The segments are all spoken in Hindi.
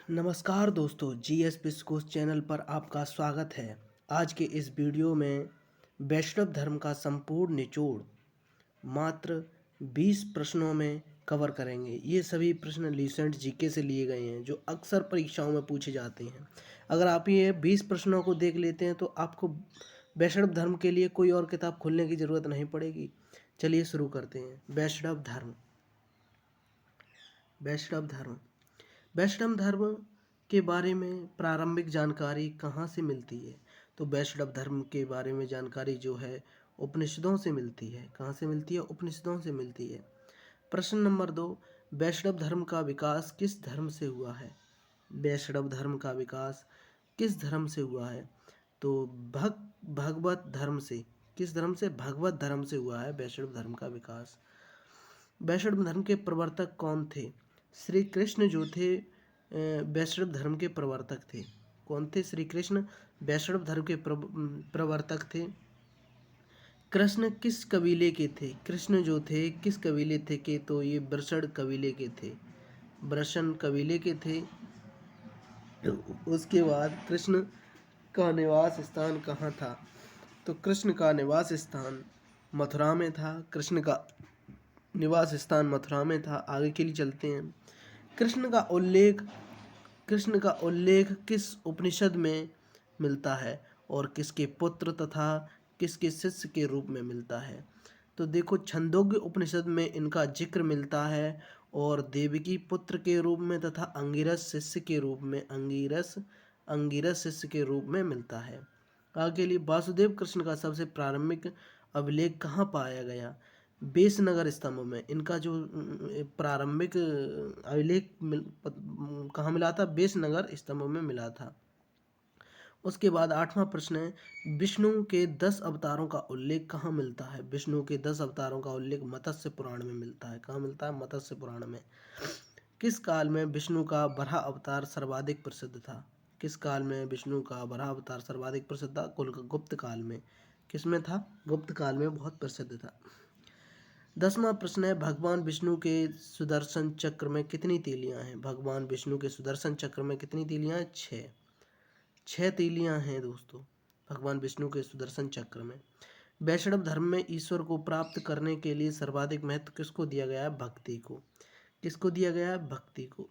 नमस्कार दोस्तों, जीएस बिस्कुस चैनल पर आपका स्वागत है। आज के इस वीडियो में वैष्णव धर्म का संपूर्ण निचोड़ मात्र 20 प्रश्नों में कवर करेंगे। ये सभी प्रश्न रिसेंट जीके से लिए गए हैं जो अक्सर परीक्षाओं में पूछे जाते हैं। अगर आप ये 20 प्रश्नों को देख लेते हैं तो आपको वैष्णव धर्म के लिए कोई और किताब खोलने की ज़रूरत नहीं पड़ेगी। चलिए शुरू करते हैं। वैष्णव धर्म। वैष्णव धर्म वैष्णव धर्म के बारे में प्रारंभिक जानकारी कहाँ से मिलती है? तो वैष्णव धर्म के बारे में जानकारी जो है उपनिषदों से मिलती है। कहाँ से मिलती है? उपनिषदों से मिलती है। प्रश्न नंबर 2, वैष्णव धर्म का विकास किस धर्म से हुआ है? वैष्णव धर्म का विकास किस धर्म से हुआ है? तो भगवत धर्म से। किस धर्म से? भगवत धर्म से हुआ है वैष्णव धर्म का विकास। वैष्णव धर्म के प्रवर्तक कौन थे? श्री कृष्ण जो थे वैष्णव धर्म के प्रवर्तक थे। कौन थे? श्री कृष्ण वैष्णव धर्म के प्रवर्तक थे। कृष्ण किस कबीले के थे? कृष्ण जो थे किस कबीले थे के? तो ये ब्रषण कबीले के थे। ब्रषण कबीले के थे। उसके बाद कृष्ण का निवास स्थान कहाँ था? तो कृष्ण का निवास स्थान मथुरा में था। कृष्ण का निवास स्थान मथुरा में था। आगे के लिए चलते हैं। कृष्ण का उल्लेख किस उपनिषद में मिलता है और किसके पुत्र तथा किसके शिष्य के रूप में मिलता है? तो देखो, छंदोग्य उपनिषद में इनका जिक्र मिलता है और देवकी पुत्र के रूप में तथा अंगिरस शिष्य के रूप में अंगिरस शिष्य के रूप में मिलता है। आगे लिए वासुदेव कृष्ण का सबसे प्रारंभिक अभिलेख कहाँ पाया गया? बेसनगर स्तंभ में। इनका जो प्रारंभिक अभिलेख कहाँ मिला था? बेसनगर स्तंभ में मिला था। उसके बाद 8वां प्रश्न है, विष्णु के 10 अवतारों का उल्लेख कहाँ मिलता है? विष्णु के 10 अवतारों का उल्लेख मत्स्य पुराण में मिलता है। कहाँ मिलता है? मत्स्य पुराण में। किस काल में विष्णु का वराह अवतार सर्वाधिक प्रसिद्ध था? किस काल में विष्णु का वराह अवतार सर्वाधिक प्रसिद्ध था? गुप्त काल में। किसमें था? गुप्त काल में बहुत प्रसिद्ध था। 10वां प्रश्न है, भगवान विष्णु के सुदर्शन चक्र में कितनी तीलियां हैं? भगवान विष्णु के सुदर्शन चक्र में कितनी तीलियां हैं? 6 तीलियां हैं दोस्तों भगवान विष्णु के सुदर्शन चक्र में। वैष्णव धर्म में ईश्वर को प्राप्त करने के लिए सर्वाधिक महत्व किसको दिया गया है? भक्ति को। किसको दिया गया है? भक्ति को।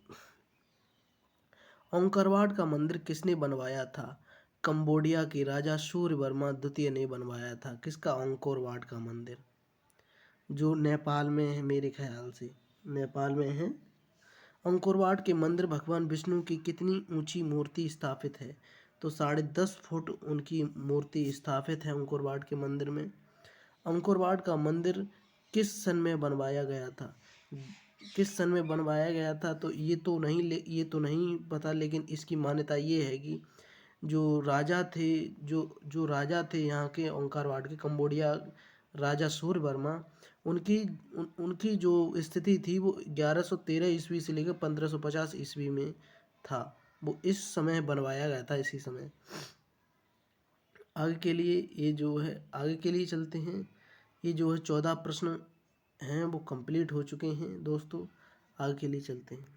ओंकारवाड का मंदिर किसने बनवाया था? कंबोडिया के राजा सूर्यवर्मा द्वितीय ने बनवाया था। किसका? ओंकारवाड का मंदिर, जो नेपाल में है, मेरे ख्याल से नेपाल में है। अंकोरवाट के मंदिर भगवान विष्णु की कितनी ऊंची मूर्ति स्थापित है? तो 10.5 फुट उनकी मूर्ति स्थापित है अंकोरवाट के मंदिर में। अंकोरवाट का मंदिर किस सन में बनवाया गया था? किस सन में बनवाया गया था? तो ये तो नहीं पता, लेकिन इसकी मान्यता ये है कि जो राजा थे यहाँ के ओंकारवाट के, कंबोडिया राजा सूर्यवर्मा, उनकी जो स्थिति थी वो 1113 ईस्वी से लेकर 1550 ईस्वी में था। वो इस समय बनवाया गया था, इसी समय। आगे के लिए चलते हैं। ये जो है 14 प्रश्न हैं वो कंप्लीट हो चुके हैं दोस्तों। आगे के लिए चलते हैं।